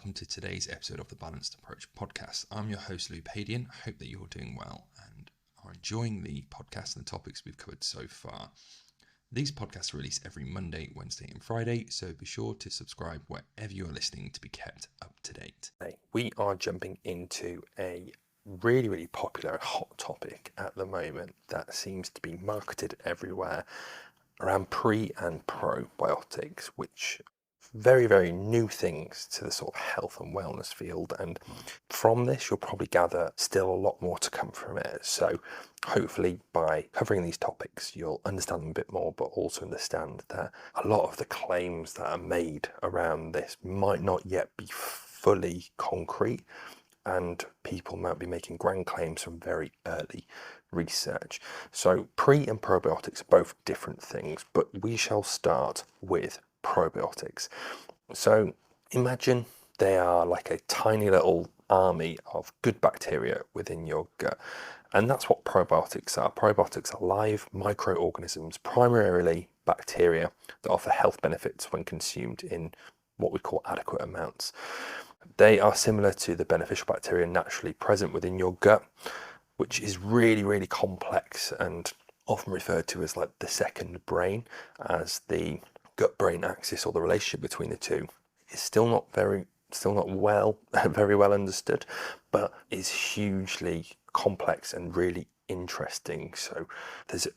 welcome to today's episode of the Balanced Approach podcast. I'm your host, Louis Padian. I hope that you're doing well and are enjoying the podcast and the topics we've covered so far. These podcasts are released every Monday, Wednesday and Friday, so be sure to subscribe wherever you are listening to be kept up to date. We are jumping into a really popular hot topic at the moment that seems to be marketed everywhere around pre and probiotics, which very new things to the sort of health and wellness field, and from this you'll probably gather still a lot more to come from it. So hopefully by covering these topics you'll understand them a bit more, but also understand that a lot of the claims that are made around this might not yet be fully concrete, and people might be making grand claims from very early research. So pre and probiotics are both different things, but we shall start with probiotics. So imagine they are like a tiny little army of good bacteria within your gut, and that's what probiotics are. Probiotics are live microorganisms, primarily bacteria, that offer health benefits when consumed in what we call adequate amounts. They are similar to the beneficial bacteria naturally present within your gut, which is really complex and often referred to as like the second brain, as the gut-brain axis, or the relationship between the two, is still not very well understood, but is hugely complex and really interesting. So there's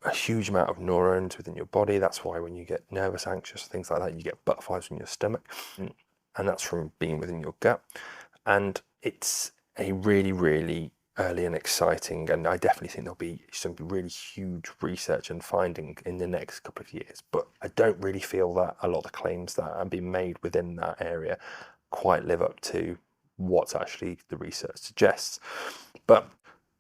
a huge amount of neurons within your body. That's why when you get nervous, anxious, things like that, you get butterflies in your stomach, and that's from being within your gut. And it's a really early and exciting, and I definitely think there'll be some really huge research and finding in the next couple of years, but I don't really feel that a lot of the claims that are being made within that area quite live up to what actually the research suggests. But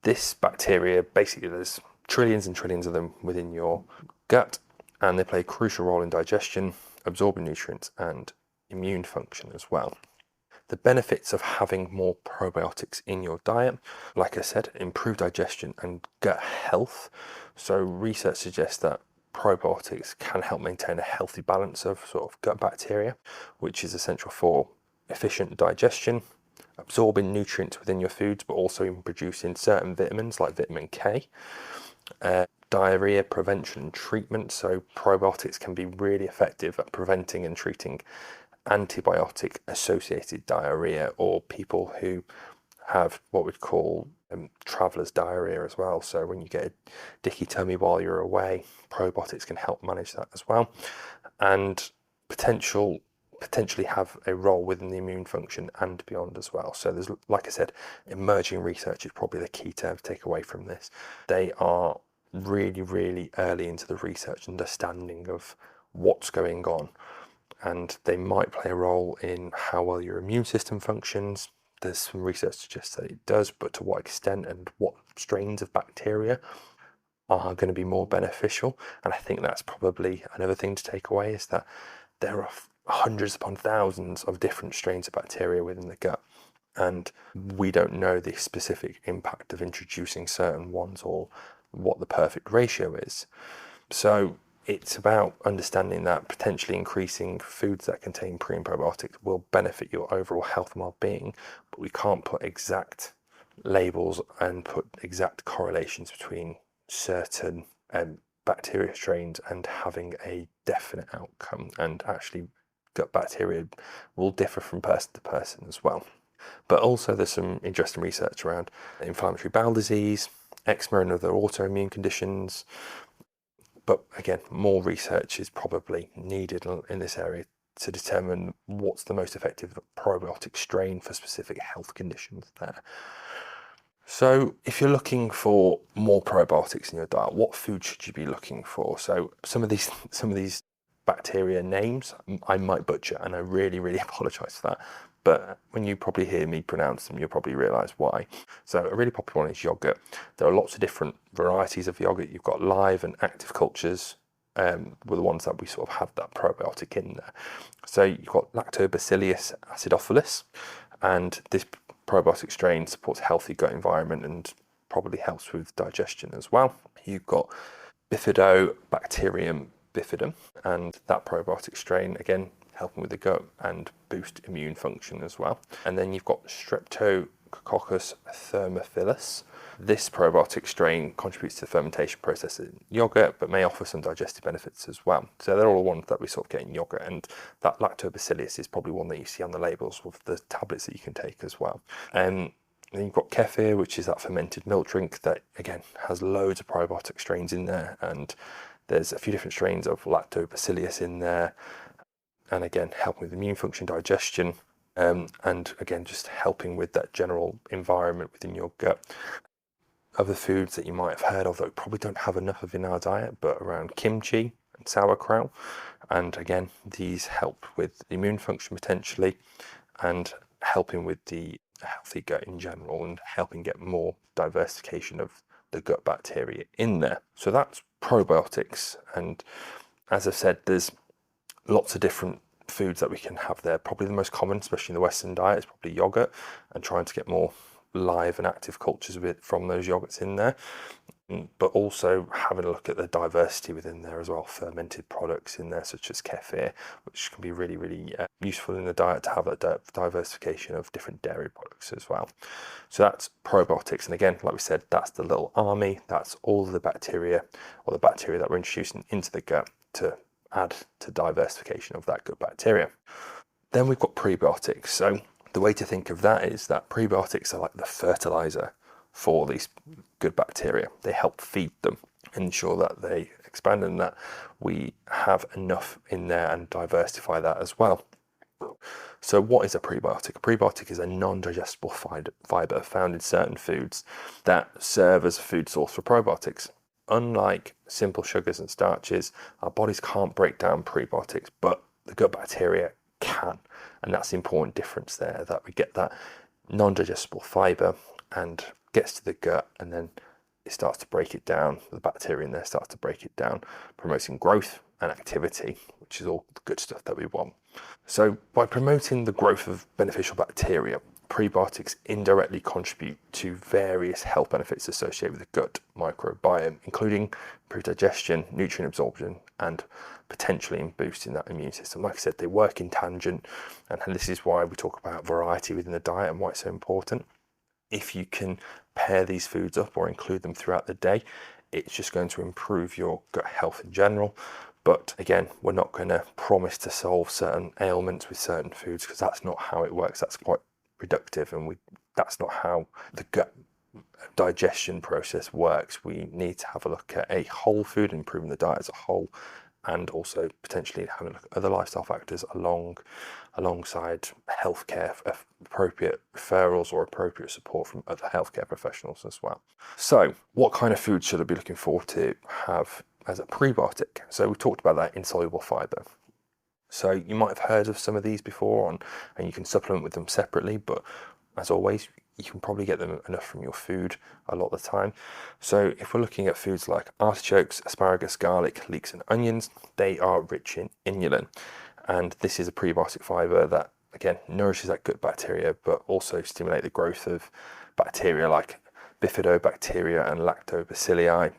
this bacteria, basically there's trillions and trillions of them within your gut, and they play a crucial role in digestion, absorbing nutrients and immune function as well. The benefits of having more probiotics in your diet, like I said, improve digestion and gut health. So research suggests that probiotics can help maintain a healthy balance of sort of gut bacteria, which is essential for efficient digestion, absorbing nutrients within your foods, but also in producing certain vitamins like vitamin K. Diarrhea prevention and treatment. So probiotics can be really effective at preventing and treating antibiotic associated diarrhea, or people who have what we'd call traveller's diarrhea as well. So when you get a dicky tummy while you're away, probiotics can help manage that as well, and potentially have a role within the immune function and beyond as well. So there's, like I said, emerging research is probably the key term to take away from this. They are really early into the research understanding of what's going on, and they might play a role in how well your immune system functions. There's some research suggests that it does, but to what extent and what strains of bacteria are going to be more beneficial. And I think that's probably another thing to take away, is that there are hundreds upon thousands of different strains of bacteria within the gut, and we don't know the specific impact of introducing certain ones or what the perfect ratio is. So it's about understanding that potentially increasing foods that contain pre and probiotics will benefit your overall health and well-being, but we can't put exact labels and put exact correlations between certain bacteria strains and having a definite outcome. And actually gut bacteria will differ from person to person as well. But also there's some interesting research around inflammatory bowel disease, eczema and other autoimmune conditions. But again, more research is probably needed in this area to determine what's the most effective probiotic strain for specific health conditions there. So if you're looking for more probiotics in your diet, what food should you be looking for? So some of these bacteria names I might butcher, and I really apologize for that. But when you probably hear me pronounce them, you'll probably realise why. So a really popular one is yogurt. There are lots of different varieties of yogurt. You've got live and active cultures, were the ones that we sort of have that probiotic in there. So you've got Lactobacillus acidophilus, and this probiotic strain supports a healthy gut environment and probably helps with digestion as well. You've got Bifidobacterium bifidum, and that probiotic strain again helping with the gut and boost immune function as well. And then you've got Streptococcus thermophilus. This probiotic strain contributes to the fermentation process in yogurt, but may offer some digestive benefits as well. So they're all the ones that we sort of get in yogurt, and that lactobacillus is probably one that you see on the labels with the tablets that you can take as well. And then you've got kefir, which is that fermented milk drink that, again, has loads of probiotic strains in there, and there's a few different strains of lactobacillus in there, and again, helping with immune function, digestion, and again, just helping with that general environment within your gut. Other foods that you might have heard of that we probably don't have enough of in our diet, but around kimchi and sauerkraut. And again, these help with immune function potentially, and helping with the healthy gut in general, and helping get more diversification of the gut bacteria in there. So that's probiotics. And as I've said, there's lots of different foods that we can have there. Probably the most common, especially in the Western diet, is probably yogurt, and trying to get more live and active cultures from those yogurts in there, but also having a look at the diversity within there as well. Fermented products in there such as kefir, which can be really, really useful in the diet to have that diversification of different dairy products as well. So that's probiotics, and again, like we said, that's the little army. That's all the bacteria, or the bacteria that we're introducing into the gut to add to diversification of that gut bacteria. Then we've got prebiotics. So the way to think of that is that prebiotics are like the fertilizer for these good bacteria. They help feed them, ensure that they expand, and that we have enough in there and diversify that as well. So what is a prebiotic? A prebiotic is a non-digestible fiber found in certain foods that serve as a food source for probiotics. Unlike simple sugars and starches, our bodies can't break down prebiotics, but the gut bacteria can. And that's the important difference there, that we get that non-digestible fiber and gets to the gut, and then it starts to break it down. The bacteria in there starts to break it down, promoting growth and activity, which is all the good stuff that we want. So by promoting the growth of beneficial bacteria, prebiotics indirectly contribute to various health benefits associated with the gut microbiome, including improved digestion, nutrient absorption, and potentially in boosting that immune system. Like I said, they work in tangent, and this is why we talk about variety within the diet and why it's so important. If you can pair these foods up or include them throughout the day, it's just going to improve your gut health in general. But again, we're not going to promise to solve certain ailments with certain foods, because that's not how it works. That's quite reductive, and that's not how the gut digestion process works. We need to have a look at a whole food, improving the diet as a whole, and also potentially having a look at other lifestyle factors alongside healthcare, appropriate referrals or appropriate support from other healthcare professionals as well. So what kind of food should I be looking forward to have as a prebiotic? So we talked about that insoluble fiber. So you might have heard of some of these before, and you can supplement with them separately, but as always, you can probably get them enough from your food a lot of the time. So if we're looking at foods like artichokes, asparagus, garlic, leeks, and onions, they are rich in inulin. And this is a prebiotic fiber that, again, nourishes that gut bacteria, but also stimulate the growth of bacteria like bifidobacteria and lactobacilli,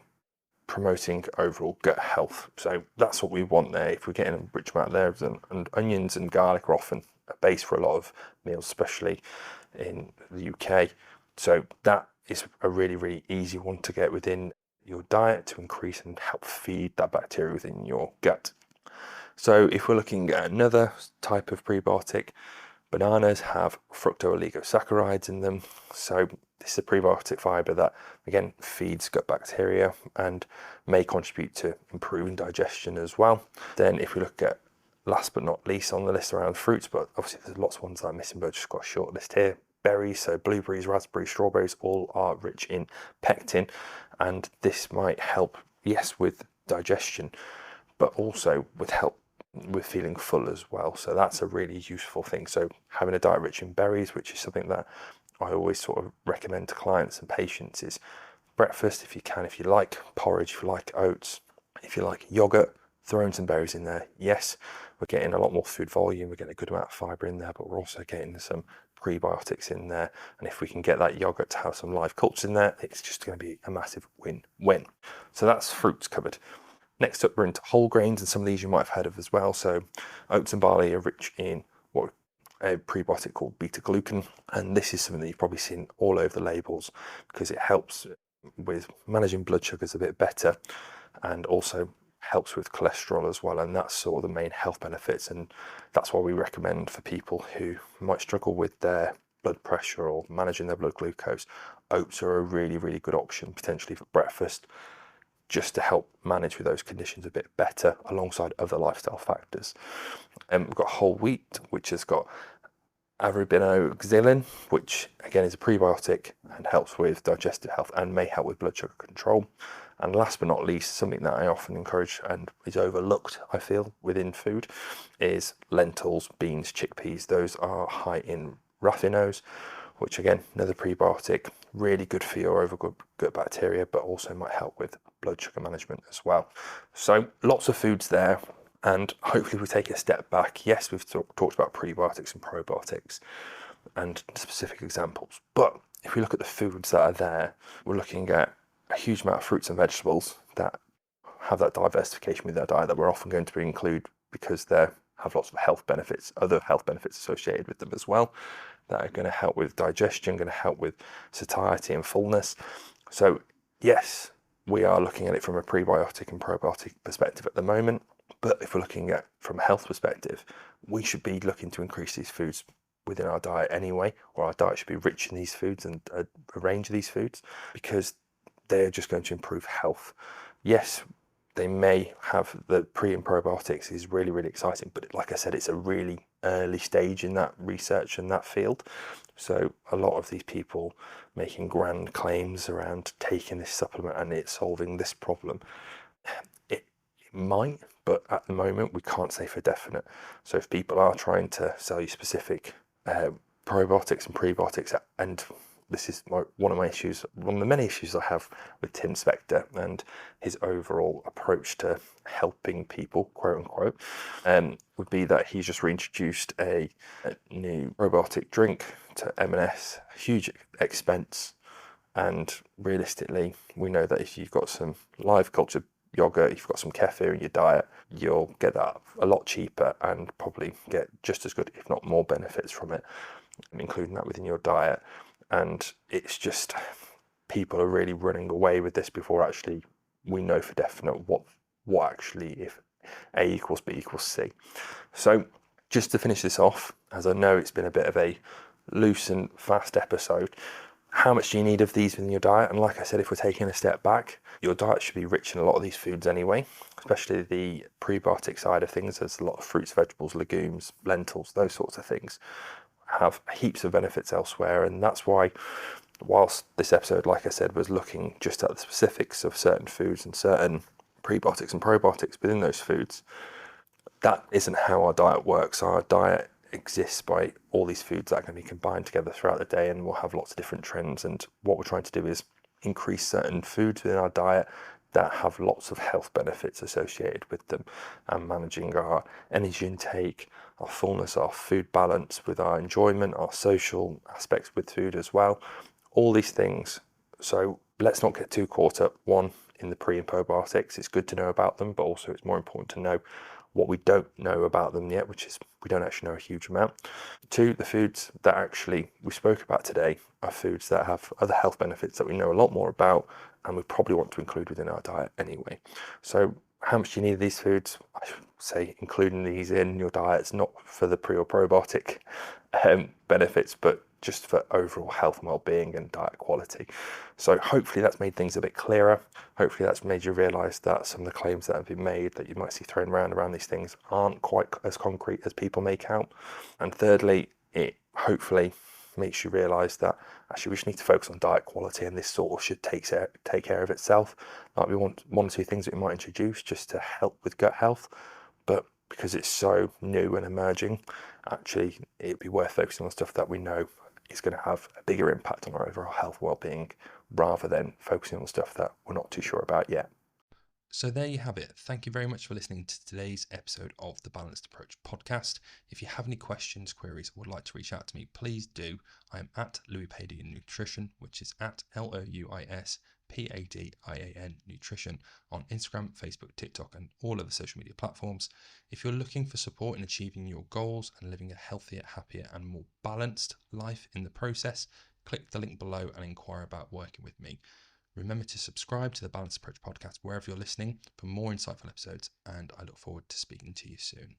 promoting overall gut health. So that's what we want there. If we're getting a rich amount there, and onions and garlic are often a base for a lot of meals, especially in the UK. So that is a really, really easy one to get within your diet to increase and help feed that bacteria within your gut. So if we're looking at another type of prebiotic, bananas have fructooligosaccharides in them. So this is a prebiotic fiber that, again, feeds gut bacteria and may contribute to improving digestion as well. Then if we look at, last but not least on the list, around fruits, but obviously there's lots of ones that I'm missing, but I've just got a short list here. Berries, so blueberries, raspberries, strawberries, all are rich in pectin, and this might help, yes, with digestion, but also with feeling full as well. So that's a really useful thing. So having a diet rich in berries, which is something that I always sort of recommend to clients and patients, is breakfast if you can, if you like porridge, if you like oats, if you like yogurt, throw in some berries in there. Yes, we're getting a lot more food volume, we're getting a good amount of fiber in there, but we're also getting some prebiotics in there. And if we can get that yogurt to have some live cultures in there, it's just going to be a massive win-win. So that's fruits covered. Next up, we're into whole grains, and some of these you might have heard of as well. So oats and barley are rich in what a prebiotic called beta glucan, and this is something that you've probably seen all over the labels because it helps with managing blood sugars a bit better, and also helps with cholesterol as well. And that's sort of the main health benefits, and that's why we recommend for people who might struggle with their blood pressure or managing their blood glucose, oats are a really, really good option potentially for breakfast, just to help manage with those conditions a bit better alongside other lifestyle factors. We've got whole wheat, which has got arabinoxylin, which again is a prebiotic and helps with digestive health and may help with blood sugar control. And last but not least, something that I often encourage and is overlooked, I feel, within food is lentils, beans, chickpeas. Those are high in raffinose, which again, another prebiotic, really good for your overgut bacteria, but also might help with blood sugar management as well. So lots of foods there. And hopefully we take a step back. Yes, we've talked about prebiotics and probiotics and specific examples. But if we look at the foods that are there, we're looking at a huge amount of fruits and vegetables that have that diversification with their diet that we're often going to include because they have lots of health benefits, other health benefits associated with them as well, that are going to help with digestion, going to help with satiety and fullness. So yes, we are looking at it from a prebiotic and probiotic perspective at the moment. But if we're looking at from a health perspective, we should be looking to increase these foods within our diet anyway, or our diet should be rich in these foods and a range of these foods, because they're just going to improve health. Yes, they may have the pre and probiotics is really, really exciting, but like I said, it's a really early stage in that research and that field. So a lot of these people making grand claims around taking this supplement and it's solving this problem. It might, but at the moment we can't say for definite. So if people are trying to sell you specific probiotics and prebiotics, and this is one of my issues, one of the many issues I have with Tim Spector and his overall approach to helping people, quote unquote, would be that he's just reintroduced a new probiotic drink to M&S, huge expense. And realistically, we know that if you've got some live cultured yogurt, if you've got some kefir in your diet, you'll get that a lot cheaper and probably get just as good, if not more benefits from it, including that within your diet. And it's just, people are really running away with this before actually we know for definite what actually, if A equals B equals C. So just to finish this off, as I know it's been a bit of a loose and fast episode, how much do you need of these in your diet? And like I said, if we're taking a step back, your diet should be rich in a lot of these foods anyway, especially the prebiotic side of things. There's a lot of fruits, vegetables, legumes, lentils, those sorts of things have heaps of benefits elsewhere. And that's why, whilst this episode, like I said, was looking just at the specifics of certain foods and certain prebiotics and probiotics within those foods, that isn't how our diet works. Our diet exists by all these foods that are going to be combined together throughout the day, and we'll have lots of different trends. And what we're trying to do is increase certain foods within our diet that have lots of health benefits associated with them, and managing our energy intake, our fullness, our food balance with our enjoyment, our social aspects with food as well, all these things. So let's not get too caught up, one, in the pre and probiotics. It's good to know about them, but also it's more important to know what we don't know about them yet, which is we don't actually know a huge amount. Two, the foods that actually we spoke about today are foods that have other health benefits that we know a lot more about and we probably want to include within our diet anyway. So how much do you need of these foods? I should say including these in your diets, not for the pre or probiotic benefits, but just for overall health and well-being and diet quality. So hopefully that's made things a bit clearer. Hopefully that's made you realise that some of the claims that have been made that you might see thrown around these things aren't quite as concrete as people make out. And thirdly, it hopefully makes you realise that actually we just need to focus on diet quality, and this sort of should take care of itself. Like we want one or two things that we might introduce just to help with gut health, but because it's so new and emerging, actually it'd be worth focusing on stuff that we know is going to have a bigger impact on our overall health well-being, rather than focusing on stuff that we're not too sure about yet. So there you have it. Thank you very much for listening to today's episode of the Balanced Approach podcast. If you have any questions, queries, or would like to reach out to me, please do. I am at Louis Padian Nutrition, which is at LOUIS Padian Nutrition on Instagram, Facebook, TikTok, and all other social media platforms. If you're looking for support in achieving your goals and living a healthier, happier, and more balanced life in the process, click the link below and inquire about working with me. Remember to subscribe to the Balanced Approach podcast wherever you're listening for more insightful episodes, and I look forward to speaking to you soon.